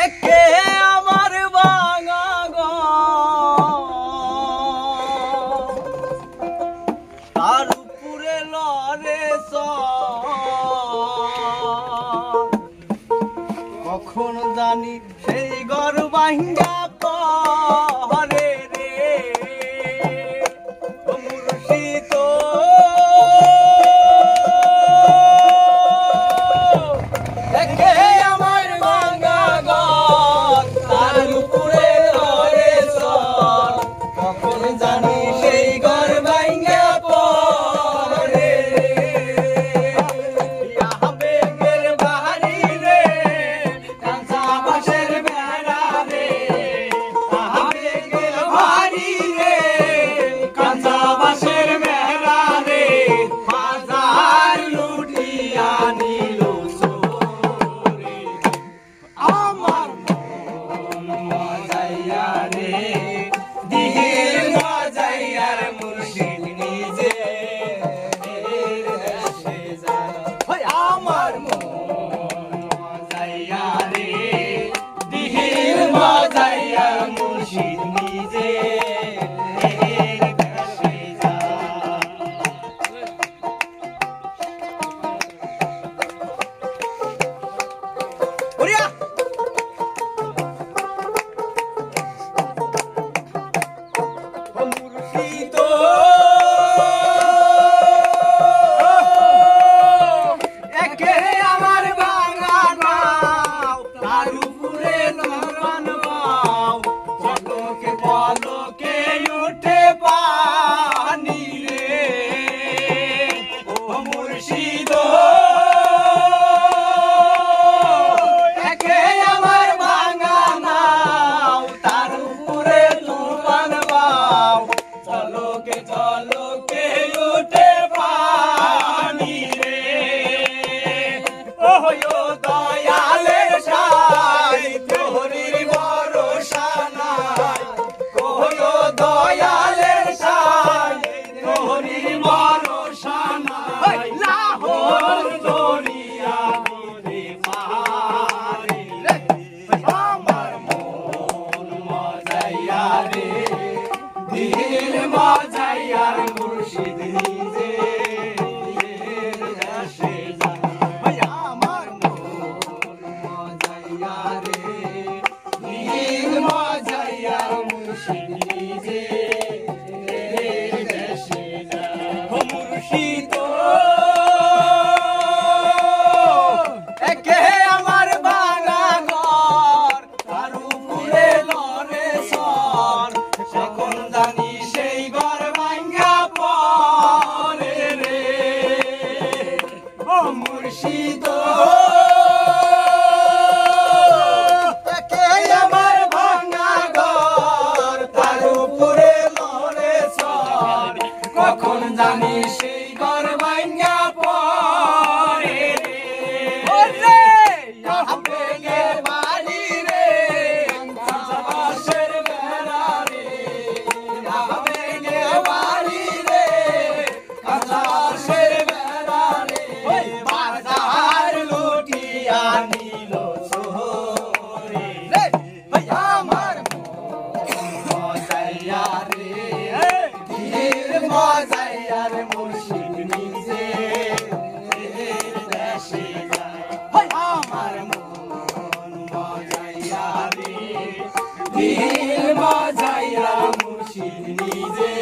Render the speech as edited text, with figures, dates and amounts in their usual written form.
একে আমার ভাঙা তার উপরে লড়ে কখন জানি সেই ঘর ভাঙ্গা করে রে মুর্শিদ একে আমার ভাঙ্গা ঘর তার উপরে লড়ে কখন জানি সেই ঘর ভাঙ্গা পড়ে আবেগের বাড়ি রে কাঁচা বাঁশের বেড়া রে আবেগের বাড়ি রে কাঁচা বাঁশের বেড়া রে হাজার লুটিয়া নিল চোরে আমার মন মজাইয়া রে দিল মজাইয়ার মুর্শিদ নিজে দেশে যায় আমার মন মজাইয়া রে দিল মজাইয়ার মুর্শিদ নিজে দেশে যায় ওরিয়া মুর্শিদ একে আমার ভাঙা নাও তার উপরে নরন বাও পলকে পলকে উঠে পানি রে ও মুর্শিদ একে আমার ভাঙা নাও তার উপরে নরন বাও চলকে চলকে উঠে পানি রে ও দয়ালের সাই তোহরির ভরসা নাই কহো দয়ালের সাই তোহরির ভরসা নাই লাহোর দরিয়া নদী পারে আমার মন মজাইয়া রে দিল মজাইয়ার মুর্শিদ নিজে দেশে যায় আমার মন মজাইয়া রে দিল মজাইয়ার মুর্শিদ নিজে দেশে যায় মুর্শিদ একে আমার ভাঙা ঘর তার উপরে লড়ে কখন জানি সেই ঘর ভাঙ্গা পড়ে রে ও মুর্শিদ একে আমার ভাঙ্গা ঘর তার উপরে লড়ে কখন জানি সেই ঘর ভাঙ্গা পড়ে রে আবেগের বাড়ি রে কাঁচা বাঁশের বেড়া রে আবেগের বাড়ি রে কাঁচা বাঁশের বেড়া রে বাজার লুটিয়া নিল চোরে আমার মন মজাইয়া রে দিল মজাইয়ার মুর্শিদ নিজে দেশে যায় আমার মন মজাইয়া রে দিল মজাইয়ার মুর্শিদ নিজে